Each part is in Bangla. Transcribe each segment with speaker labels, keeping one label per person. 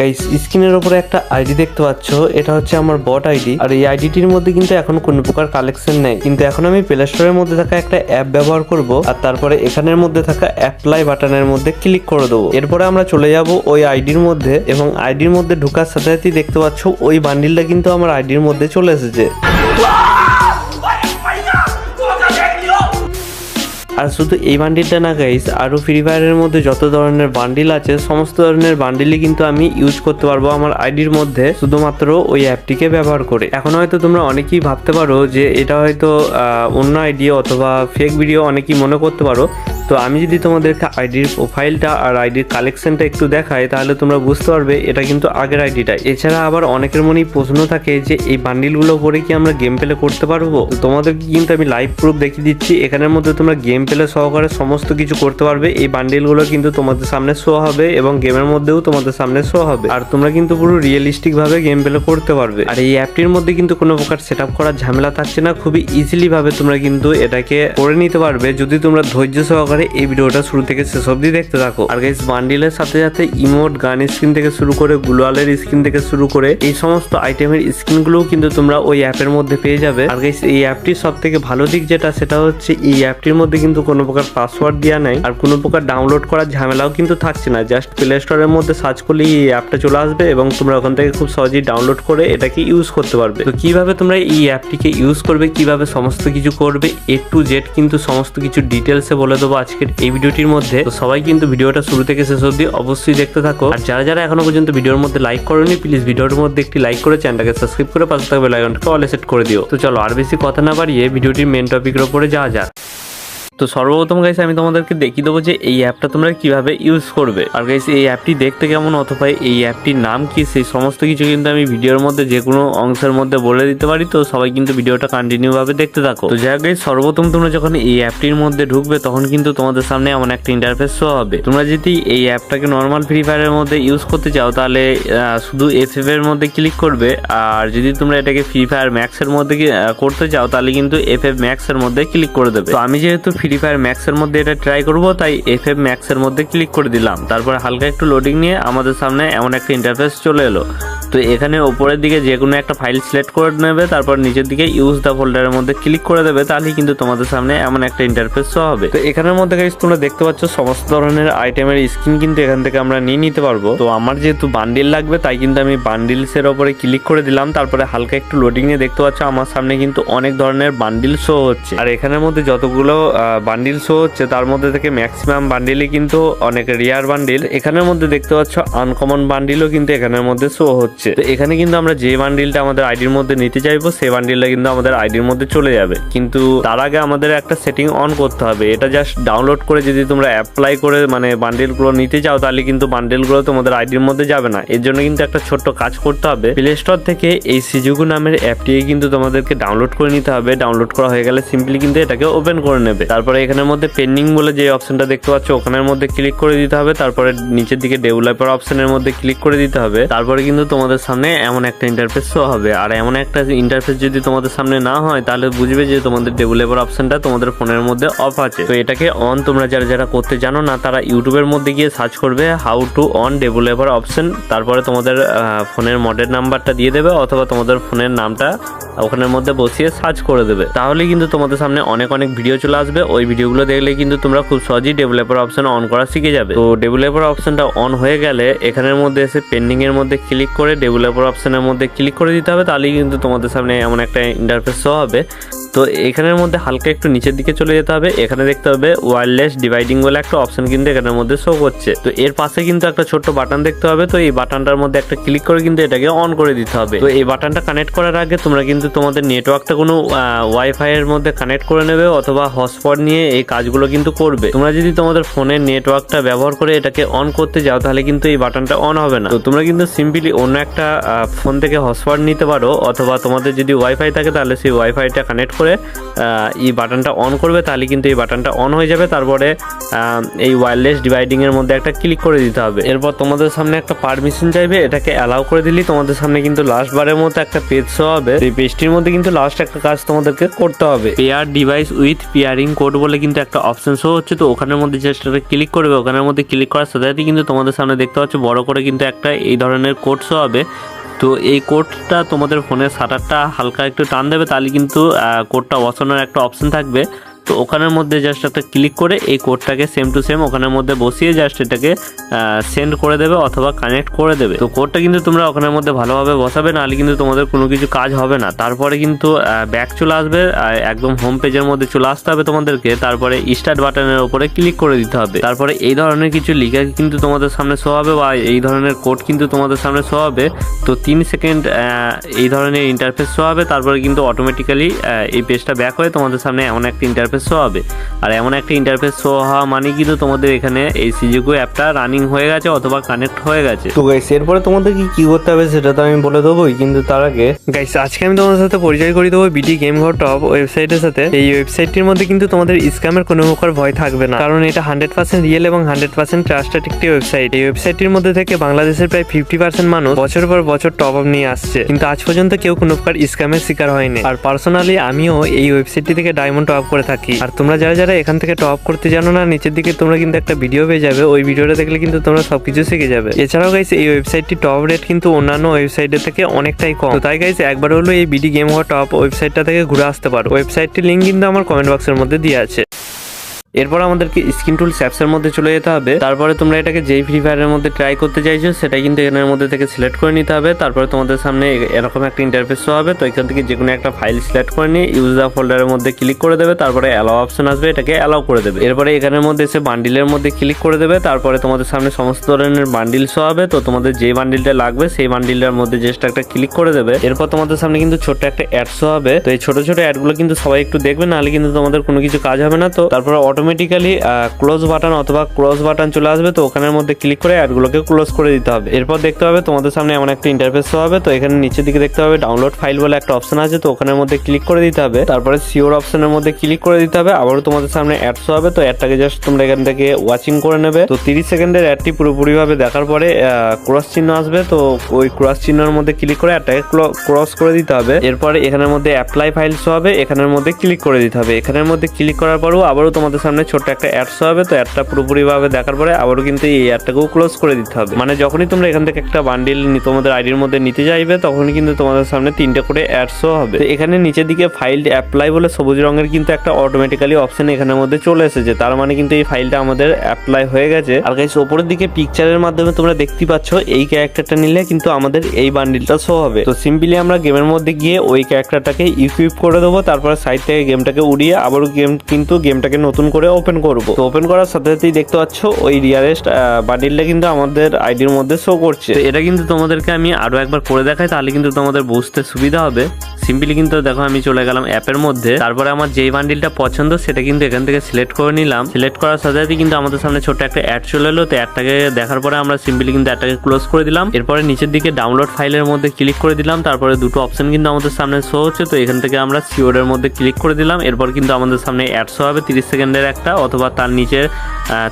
Speaker 1: গাইস স্ক্রিনের উপরে একটা আইডি দেখতে পাচ্ছ, এটা হচ্ছে আমার বট আইডি। আর এই আইডিটির মধ্যে কিন্তু এখন কোনো প্রকার কালেকশন নেই, কিন্তু এখন আমি প্লে স্টোরের মধ্যে থাকা একটা অ্যাপ ব্যবহার করব আর তারপরে এখানের মধ্যে থাকা অ্যাপ্লাই বাটনের মধ্যে ক্লিক করে দেবো। এরপরে আমরা চলে যাব ওই আইডির মধ্যে এবং আইডির মধ্যে ঢোকার সাথে সাথেই দেখতে পাচ্ছ ওই বান্ডিলটা কিন্তু আমার আইডির মধ্যে চলে এসেছে। আর শুধু এই বান্ডিলটা না গাইস, আরো ফ্রি ফায়ারের মধ্যে যত ধরনের বান্ডিল আছে সমস্ত ধরনের বান্ডিলই কিন্তু আমি ইউজ করতে পারবো আমার আইডির মধ্যে, শুধুমাত্র ওই অ্যাপটিকে ব্যবহার করে। এখন হয়তো তোমরা অনেকেই ভাবতে পারো যে এটা হয়তো অন্য আইডি অথবা ফেক ভিডিও, অনেকেই মনে করতে পারো। তো আমি যদি তোমাদেরকে আইডির প্রোফাইলটা আর আইডির কালেকশনটা একটু দেখাই তাহলে তোমরা বুঝতে পারবে এটা কিন্তু আগের আইডিটাই। এছাড়া আবার অনেকের মনেই প্রশ্ন থাকে যে এই বান্ডিলগুলো পরে কি আমরা গেম প্লে করতে পারবো। তো তোমাদেরকে কিন্তু আমি লাইভ প্রুফ দেখিয়ে দিচ্ছি, এখানের মধ্যে তোমরা গেম প্লে সহকারে সমস্ত কিছু করতে পারবে। এই বান্ডিলগুলো কিন্তু তোমাদের সামনে শো হবে এবং গেমের মধ্যেও তোমাদের সামনে শো হবে, আর তোমরা কিন্তু পুরো রিয়েলিস্টিক ভাবে গেম প্লে করতে পারবে। আর এই অ্যাপটির মধ্যে কিন্তু কোনো প্রকার সেট আপ করার ঝামেলা থাকছে না, খুবই ইজিলি ভাবে তোমরা কিন্তু এটাকে করে নিতে পারবে যদি তোমরা ধৈর্য সহকারে এই ভিডিওটা শুরু থেকে শেষ অবধি দেখতে থাকো। আর গাইস বান্ডিলের সাথে সাথে ইমোট, গান স্কিন থেকে শুরু করে গ্লোয়ালের স্কিন থেকে শুরু করে এই সমস্ত আইটেমের স্কিনগুলোও কিন্তু তোমরা ওই অ্যাপের মধ্যে পেয়ে যাবে। আর গাইস এই অ্যাপটির সব থেকে ভালো দিক যেটা, সেটা হচ্ছে এই অ্যাপটির মধ্যে কিন্তু কোনো প্রকার পাসওয়ার্ড দেওয়া নাই আর কোনো প্রকার ডাউনলোড করার ঝামেলাও কিন্তু থাকছে না। জাস্ট প্লে স্টোরের মধ্যে সার্চ করলেই এই অ্যাপটা চলে আসবে এবং তোমরা ওখান থেকে খুব সহজেই ডাউনলোড করে এটাকে ইউজ করতে পারবে। তো কিভাবে তোমরা এই অ্যাপটিকে ইউজ করবে, কিভাবে সমস্ত কিছু করবে, A to Z কিন্তু সমস্ত কিছু ডিটেলসে বলে দেবো আজকের এই ভিডিওটির মধ্যে। তো সবাই কিন্তু ভিডিওটা শুরু থেকে শেষ অবধি অবশ্যই দেখতে থাকো। আর যারা যারা এখনো পর্যন্ত ভিডিওর মধ্যে লাইক করোনি, প্লিজ ভিডিওর মধ্যে একটি লাইক করে চ্যানেলটাকে সাবস্ক্রাইব করে পাশে থাকা বেল আইকনটাকে অলে সেট করে দিও। তো চলো আর বেশি কথা না বাড়িয়ে ভিডিওটির মেন টপিকের উপরে যাওয়া যাক। তো সর্বপ্রথম গাইস আমি তোমাদেরকে দেখিয়ে দেবো যে এই অ্যাপটা তোমরা কিভাবে ইউজ করবে। আর গাইস এই অ্যাপটি দেখতে কেমন অথবা এই অ্যাপটির নাম কি, সেই সমস্ত কিছু কিন্তু আমি ভিডিওর মধ্যে যে কোনো অংশের মধ্যে বলে দিতে পারি। তো সবাই কিন্তু ভিডিওটা কন্টিনিউ ভাবে দেখতে থাকো। তো যাই হোক গাইস, সর্বপ্রথম তোমরা যখন এই অ্যাপটির মধ্যে ঢুকবে তখন কিন্তু তোমাদের সামনে এমন একটা ইন্টারফেস শো হবে। তোমরা যদি এই অ্যাপটাকে নর্মাল ফ্রি ফায়ারের মধ্যে ইউজ করতে চাও তাহলে শুধু FF এর মধ্যে ক্লিক করবে, আর যদি তোমরা এটাকে ফ্রি ফায়ার ম্যাক্সের মধ্যে করতে চাও তাহলে কিন্তু FF ম্যাক্স এর মধ্যে ক্লিক করে দেবে। তো আমি যেহেতু ফ্রি ফায়ার ম্যাক্সের মধ্যে এটা ট্রাই করব, তাই FF ম্যাক্স এর মধ্যে ক্লিক করে দিলাম। তারপর হালকা একটু লোডিং নিয়ে আমাদের সামনে এমন একটা ইন্টারফেস চলে এলো। তো এখানে উপরের দিকে যে কোনো একটা ফাইল সিলেক্ট করে নেবে, তারপর নিচের দিকে ইউজ দ্য ফোল্ডারের মধ্যে ক্লিক করে দেবে, তাহলে কিন্তু তোমাদের সামনে এমন একটা ইন্টারফেস শো হবে। তো এখানের মধ্যে গাইস তোমরা দেখতে পাচ্ছ সমস্ত ধরনের আইটেমের স্কিন কিন্তু এখান থেকে আমরা নিয়ে নিতে পারবো। তো আমার যেহেতু বান্ডিল লাগবে তাই কিন্তু আমি বান্ডিলস এর উপরে ক্লিক করে দিলাম। তারপরে হালকা একটু লোডিং নিয়ে দেখতে পাচ্ছ আমার সামনে কিন্তু অনেক ধরনের বান্ডিল শো হচ্ছে। আর এখানের মধ্যে যতগুলো বান্ডিল শো হচ্ছে তার মধ্যে থেকে ম্যাক্সিমাম বান্ডিলই কিন্তু অনেক রিয়ার বান্ডিল। এখানের মধ্যে দেখতে পাচ্ছ আনকমন বান্ডিলও কিন্তু এখানের মধ্যে শো হচ্ছে। তো এখানে কিন্তু আমরা যে বান্ডিলটা আমাদের আইডির মধ্যে নিতে চাইবো সেই বান্ডিলটা কিন্তু আমাদের আইডির মধ্যে চলে যাবে, কিন্তু তার আগে আমাদের একটা সেটিং অন করতে হবে। এটা জাস্ট ডাউনলোড করে যদি তোমরা অ্যাপ্লাই করে মানে বান্ডিলগুলো নিতে চাও তাহলে কিন্তু বান্ডিলগুলো তোমাদের আইডির মধ্যে যাবে না। এর জন্য কিন্তু একটা ছোট্ট কাজ করতে হবে, প্লে স্টোর থেকে এই সিজুগু নামের অ্যাপটি কিন্তু তোমাদেরকে ডাউনলোড করে নিতে হবে। ডাউনলোড করা হয়ে গেলে সিম্পলি কিন্তু এটাকে ওপেন করে নেবে। তারপরে এখানের মধ্যে পেন্ডিং বলে যে অপশনটা দেখতে পাচ্ছ ওখানের মধ্যে ক্লিক করে দিতে হবে। তারপরে নিচের দিকে ডেভেলপার অপশনের মধ্যে ক্লিক করে দিতে হবে। তারপরে কিন্তু তোমাদের সামনে এমন একটা ইন্টারফেস শো হবে। আর এমন একটা ইন্টারফেস যদি তোমাদের সামনে না হয় তাহলে বুঝবে যে তোমাদের ডেভেলপার অপশনটা তোমাদের ফোনের মধ্যে অফ আছে। তো এটাকে অন তোমরা যারা যারা করতে জানো না তারা ইউটিউবের মধ্যে গিয়ে সার্চ করবে how to on developer option, তারপরে তোমাদের ফোনের মডেল নাম্বারটা দিয়ে দেবে অথবা তোমাদের ফোনের নামটা ওখানের মধ্যে বসিয়ে সার্চ করে দেবে, তাহলে কিন্তু তোমাদের সামনে অনেক অনেক ভিডিও চলে আসবে। ওই ভিডিওগুলো দেখলে কিন্তু তোমরা খুব সহজেই ডেভেলপার অপশন অন করা শিখে যাবে। তো ডেভেলপার অপশনটা অন হয়ে গেলে এখানের মধ্যে এসে পেন্ডিং এর মধ্যে ক্লিক করে ডেভেলপার অপশনের মধ্যে ক্লিক করে দিতে হবে, তাহলেই কিন্তু তোমাদের সামনে এমন একটা ইন্টারফেস শো হবে। তো এখানের মধ্যে হালকা একটু নিচের দিকে চলে যেতে হবে। এখানে দেখতে হবে ওয়্যারলেস ডিভাইডিং বলে একটা অপশন কিন্তু এখানের মধ্যে শো করছে। তো এর পাশে কিন্তু একটা ছোট্ট বাটন দেখতে হবে। তো এই বাটনটার মধ্যে একটা ক্লিক করে কিন্তু এটাকে অন করে দিতে হবে। তো এই বাটনটা কানেক্ট করার আগে তোমরা কিন্তু তোমাদের নেটওয়ার্কটা কোনো ওয়াইফাই এর মধ্যে কানেক্ট করে নেবে অথবা হটস্পট নিয়ে এই কাজগুলো কিন্তু করবে। তোমরা যদি তোমাদের ফোনের নেটওয়ার্কটা ব্যবহার করে এটাকে অন করতে যাও তাহলে কিন্তু এই বাটনটা অন হবে না। তো তোমরা কিন্তু সিম্পলি অন্য একটা ফোন থেকে হটস্পট নিতে পারো অথবা তোমাদের যদি ওয়াইফাই থাকে তাহলে সেই ওয়াইফাইটা কানেক্ট করে এই বাটনটা অন করবে, তাহলে কিন্তু এই বাটনটা অন হয়ে যাবে। তারপরে এই ওয়্যারলেস ডিভাইডিংয়ের মধ্যে একটা ক্লিক করে দিতে হবে। এরপর তোমাদের সামনে একটা পারমিশন চাইবে, এটাকে অ্যালাউ করে দিলেই তোমাদের সামনে কিন্তু লাস্ট বারের মতো একটা পেজ শো হবে। এই পেজটির মধ্যে কিন্তু লাস্ট একটা কাজ তোমাদেরকে করতে হবে, pair device with pairing code বলে কিন্তু একটা অপশন শো হচ্ছে। তো ওখানের মধ্যে জাস্ট ক্লিক করবে, ওখানের মধ্যে ক্লিক করার সাথে সাথে কিন্তু তোমাদের সামনে দেখতে পাচ্ছ বড় করে কিন্তু একটা এই ধরনের কোড শো হবে। তো এই কোডটা তোমাদের ফোনের শাটারটা হালকা একটু টান দেবে, তাহলে কিন্তু কোডটা বসানোর একটা অপশন থাকবে। তো ওখানের মধ্যে জাস্ট একটা ক্লিক করে এই কোডটাকে সেম টু সেম ওখানের মধ্যে বসিয়ে জাস্ট এটাকে সেন্ড করে দেবে অথবা কানেক্ট করে দেবে। তো কোডটা কিন্তু তোমরা ওখানের মধ্যে ভালোভাবে বসাবে, নাহলে কিন্তু তোমাদের কোনো কিছু কাজ হবে না। তারপরে কিন্তু ব্যাক চলে আসবে, একদম হোম পেজের মধ্যে চলে আসতে হবে তোমাদেরকে। তারপরে স্টার্ট বাটনের উপরে ক্লিক করে দিতে হবে। তারপরে এই ধরনের কিছু লিখা কিন্তু তোমাদের সামনে শো হবে বা এই ধরনের কোড কিন্তু তোমাদের সামনে শো হবে। তো 3 সেকেন্ড এই ধরনের ইন্টারফেস শো হবে। তারপরে কিন্তু অটোমেটিক্যালি এই পেজটা ব্যাক হয়ে তোমাদের সামনে এমন একটা ইন্টারফেস শো হবে। আর এমন একটা ইন্টারফেস শো হওয়া মানে কিন্তু তোমাদের এখানে এই সিজিকো অ্যাপটা রানিং হয়ে গেছে অথবা কানেক্ট হয়ে গেছে। তো গাইস এরপরে তোমাদের কি করতে হবে সেটা তো আমি বলে দেবোই, কিন্তু তার আগে গাইস আজকে আমি তোমাদের সাথে পরিচয় করে দেবো বিডি গেম ঘর টপ ওয়েবসাইটের সাথে। এই ওয়েবসাইটটির মধ্যে কিন্তু তোমাদের স্ক্যামের কোনো প্রকার ভয় থাকবে না, কারণ এটা 100% রিয়েল এবং 100% ট্রাস্টেড একটি ওয়েবসাইট। এই ওয়েবসাইটটির মধ্যে থেকে বাংলাদেশের প্রায় 50% মানুষ বছর পর বছর টপ আপ নিয়ে আসছে, কিন্তু আজ পর্যন্ত কেউ কোনো প্রকার স্ক্যামের শিকার হয়নি। আর পার্সোনালি আমিও এই ওয়েবসাইটটি থেকে ডায়মন্ড টপ করে থাকি। আর তোমরা যারা এখান থেকে টপ করতে জানো না, নিচের দিকে তোমরা কিন্তু একটা ভিডিও পেয়ে যাবে, ওই ভিডিওটা দেখলে কিন্তু তোমরা সবকিছু শিখে যাবে। এছাড়াও গাইস এই ওয়েবসাইটটি টপ রেট কিন্তু অন্যান্য ওয়েবসাইটের থেকে অনেকটাই কম। তো তাই গাইস একবার হলো এই বিডি গেম ঘর টপ ওয়েবসাইটটা থেকে ঘুরে আসতে পারো। ওয়েবসাইটটির লিঙ্ক কিন্তু আমার কমেন্ট বক্সের মধ্যে দেওয়া আছে। এরপর আমাদেরকে স্ক্রিন টুলস অ্যাপসের মধ্যে চলে যেতে হবে। তারপরে তোমরা এটাকে যেই ফ্রি ফায়ারের মধ্যে ট্রাই করতে চাইছো সেটা কিন্তু এখানের মধ্যে থেকে সিলেক্ট করে নিতে হবে। তারপরে তোমাদের সামনে এরকম একটা ইন্টারফেস শো হবে। তো এখান থেকে যে কোনো একটা ফাইল সিলেক্ট করে নিয়ে ইউজ দ্য ফোল্ডারের মধ্যে ক্লিক করে দেবে। তারপরে অ্যালাউ অপশন আসবে, এটাকে অ্যালাউ করে দেবে। এরপরে এখানের মধ্যে এসে বান্ডিলের মধ্যে ক্লিক করে দেবে। তারপরে তোমাদের সামনে সমস্ত ধরনের বান্ডিল শো হবে। তো তোমাদের যে বান্ডিলটা লাগবে সেই বান্ডিলটার মধ্যে জাস্ট একটা ক্লিক করে দেবে। এরপর তোমাদের সামনে কিন্তু ছোট্ট একটা অ্যাড শো হবে। তো এই ছোট ছোট অ্যাডগুলো কিন্তু সবাই একটু দেখবে, নাহলে কিন্তু তোমাদের কোনো কিছু কাজ হবে না। তো তারপরে অটোমেটিক্যালি ক্লোজ বাটন অথবা ক্লোজ বাটন চলে আসবে। তো ওখানের মধ্যে ক্লিক করে অ্যাডগুলোকে ক্লোজ করে দিতে হবে। এরপর দেখতে হবে তোমাদের সামনে এমন একটা ইন্টারফেস শো হবে। তো এখানে নিচের দিকে দেখতে হবে ডাউনলোড ফাইল বলে একটা অপশন আছে। তো ওখানের মধ্যে ক্লিক করে দিতে হবে। তারপরে সিওর অপশনের মধ্যে ক্লিক করে দিতে হবে। আবারও তোমাদের সামনে অ্যাড শো হবে। তো অ্যাডটাকে জাস্ট তোমরা এখান থেকে ওয়াচিং করে নেবে। তো 30 সেকেন্ডের অ্যাডটি পুরোপুরিভাবে দেখার পরে ক্রস চিহ্ন আসবে। তো ওই ক্রস চিহ্নের মধ্যে ক্লিক করে অ্যাডটাকে ক্রস করে দিতে হবে। এরপরে এখানের মধ্যে অ্যাপ্লাই ফাইল শো হবে, এখানের মধ্যে ক্লিক করে দিতে হবে। এখানের মধ্যে ক্লিক করার পরও আবারও তোমাদের সামনে ছোট্ট একটা অ্যাড শো হবে। তো অ্যাডটা পুরোপুরিভাবে দেখার পরে আবারও কিন্তু এই অ্যাডটাকেও ক্লোজ করে দিতে হবে। মানে যখনই তোমরা এখান থেকে একটা বান্ডিল তোমাদের আইডির মধ্যে নিতে যাইবে তখনই কিন্তু তোমাদের সামনে 3টে করে অ্যাড শো হবে। তো এখানে নিচের দিকে ফাইল অ্যাপ্লাই বলে সবুজ রঙের কিন্তু একটা অটোমেটিক্যালি অপশন এখানের মধ্যে চলে এসেছে, তার মানে কিন্তু এই ফাইলটা আমাদের অ্যাপ্লাই হয়ে গেছে। আর গাইস উপরের দিকে পিকচারের মাধ্যমে তোমরা দেখতে পাচ্ছ এই ক্যারেক্টারটা নিলে কিন্তু আমাদের এই বান্ডিলটা শো হবে। তো সিম্পলি আমরা গেমের মধ্যে গিয়ে ওই ক্যারেক্টারটাকে ইকুইপ করে দেবো। তারপরে সাইড থেকে গেমটাকে উড়িয়ে আবারও গেমটাকে নতুন করে ওপেন করবো। তো ওপেন করার সাথে সাথেই দেখতে পাচ্ছ ওই রিয়ারেস্ট বান্ডিলটা কিন্তু আমাদের আইডির মধ্যে শো করছে। এটা কিন্তু তোমাদেরকে আমি আরো একবার করে দেখাই, তাহলে কিন্তু তোমাদের বুঝতে সুবিধা হবে। সিম্পলি কিন্তু দেখো আমি চলে গেলাম অ্যাপের মধ্যে। তারপরে আমার যেই বান্ডিলটা পছন্দ সেটা কিন্তু এখান থেকে সিলেক্ট করে নিলাম। সিলেক্ট করার সাথে সাথে কিন্তু আমাদের সামনে ছোট একটা অ্যাড চলে এলো। তো অ্যাডটাকে দেখার পরে আমরা সিম্পলি কিন্তু অ্যাডটাকে ক্লোজ করে দিলাম। এরপরে নিচের দিকে ডাউনলোড ফাইলের মধ্যে ক্লিক করে দিলাম। তারপরে দুটো অপশন কিন্তু আমাদের সামনে শো হচ্ছে। তো এখান থেকে আমরা সিওরের মধ্যে ক্লিক করে দিলাম। এরপর কিন্তু আমাদের সামনে অ্যাড শো হবে 30 সেকেন্ডের একটা, অথবা তার নিচে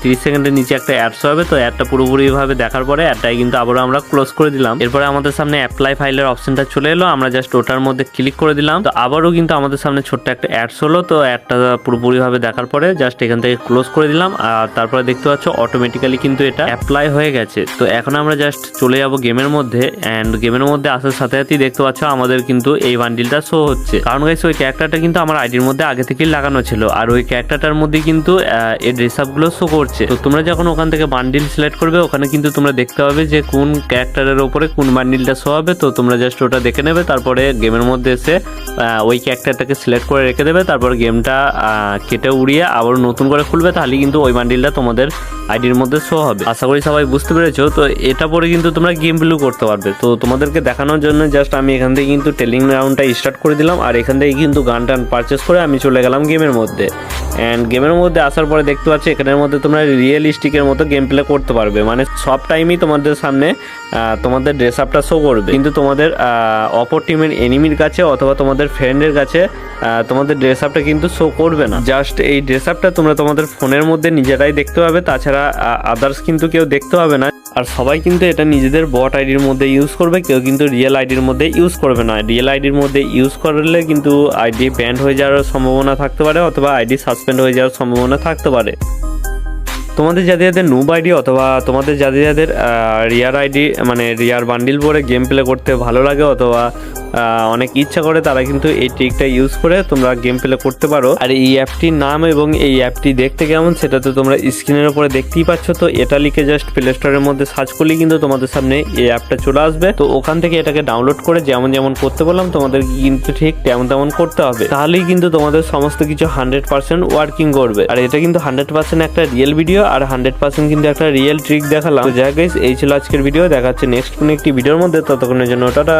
Speaker 1: 30 সেকেন্ডের নিচে একটা অ্যাড শো হবে। তো অ্যাডটা পুরোপুরিভাবে দেখার পরে অ্যাডটাই কিন্তু আবারও আমরা ক্লোজ করে দিলাম। এরপরে আমাদের সামনে অ্যাপ্লাই ফাইলের অপশনটা চলে এলো, আমরা জাস্ট ওটার মধ্যে ক্লিক করে দিলাম। তো আবারও কিন্তু আমাদের সামনে ছোট্ট একটা অ্যাডস হলো। তো অ্যাডটা পুরোপুরিভাবে দেখার পরে জাস্ট এখান থেকে ক্লোজ করে দিলাম। আর তারপরে দেখতে পাচ্ছ অটোমেটিক্যালি কিন্তু এটা অ্যাপ্লাই হয়ে গেছে। তো এখন আমরা জাস্ট চলে যাব গেমের মধ্যে। অ্যান্ড গেমের মধ্যে আসার সাথে সাথেই দেখতে পাচ্ছ আমাদের কিন্তু এই বান্ডিলটা শো হচ্ছে, কারণ গাইস ওই ক্যারেক্টারটা কিন্তু আমার আইডির মধ্যে আগে থেকেই লাগানো ছিল। আর ওই ক্যারেক্টারটার মধ্যে কিন্তু এই ড্রেস আপগুলো শো করছে। তো তোমরা যখন ওখান থেকে বান্ডিল সিলেক্ট করবে ওখানে কিন্তু তোমরা দেখতে পাবে যে কোন ক্যারেক্টারের উপরে কোন বান্ডিলটা শো হবে। তো তোমরা জাস্ট ওটা দেখে নেবে। তারপরে গেমের মধ্যে এসে ওই ক্যারেক্টারটাকে সিলেক্ট করে রেখে দেবে। তারপর গেমটা কেটে উড়িয়ে আবার নতুন করে খুলবে, তাহলে কিন্তু ওই বান্ডিলটা তোমাদের আইডির মধ্যে শো হবে। আশা করি সবাই বুঝতে পেরেছো। তো এটা পরে কিন্তু তোমরা গেম প্লে করতে পারবে। তো তোমাদেরকে দেখানোর জন্য জাস্ট আমি এখান থেকে কিন্তু টেলিং রাউন্ডটা স্টার্ট করে দিলাম, আর এখান থেকে কিন্তু গান টান পারচেস করে আমি চলে গেলাম গেমের মধ্যে। অ্যান্ড গেমের মধ্যে আসার পরে দেখতে পাচ্ছি এখানের মধ্যে তোমরা রিয়েলিস্টিকের মতো গেম প্লে করতে পারবে, মানে সব টাইমই তোমাদের সামনে তোমাদের ড্রেস আপটা শো করবে, কিন্তু তোমাদের অপর টিমের এনিমির কাছে অথবা তোমাদের ফ্রেন্ডের কাছে তোমাদের ড্রেস আপটা কিন্তু শো করবে না। জাস্ট এই ড্রেস আপটা তোমরা তোমাদের ফোনের মধ্যে নিজেরাই দেখতে পাবে, তাছাড়া আদার্স কিন্তু কেউ দেখতে পাবে না। আর সবাই কিন্তু এটা নিজেদের বট আইডির মধ্যে ইউজ করবে, কেউ কিন্তু রিয়েল আইডির মধ্যে ইউজ করবে না। রিয়েল আইডির মধ্যে ইউজ করলে কিন্তু আইডি ব্যান্ড হয়ে যাওয়ার সম্ভাবনা থাকতে পারে, অথবা আইডি সাসপেন্ড হয়ে যাওয়ার সম্ভাবনা থাকতে পারে। তোমাদের যাদের যাদের নুব আইডি অথবা তোমাদের যাদের যাদের রিয়ার আইডি মানে রিয়ার বান্ডিল পরে গেম প্লে করতে ভালো লাগে অথবা অনেক ইচ্ছা করে, তারা কিন্তু এই ট্রিকটা ইউজ করে তোমরা গেম প্লে করতে পারো। আর এই অ্যাপটির নাম এবং এই অ্যাপটি দেখতে কেমন সেটা তো তোমরা স্ক্রিনের উপরে দেখতেই পাচ্ছ। তো এটা লিখে জাস্ট প্লে স্টোরের মধ্যে সার্চ করলেই কিন্তু তোমাদের সামনে এই অ্যাপটা চলে আসবে। তো ওখান থেকে এটাকে ডাউনলোড করে যেমন যেমন করতে বললাম তোমাদের কিন্তু ঠিক তেমন তেমন করতে হবে, তাহলেই কিন্তু তোমাদের সমস্ত কিছু 100% ওয়ার্কিং করবে। আর এটা কিন্তু 100% একটা রিয়েল ভিডিও আর 100% কিন্তু একটা রিয়েল ট্রিক দেখালাম। তো যাই গাইস, এই ছিল আজকের ভিডিও। দেখা হচ্ছে নেক্সট কোনো একটি ভিডিওর মধ্যে, ততক্ষণের জন্য টাটা।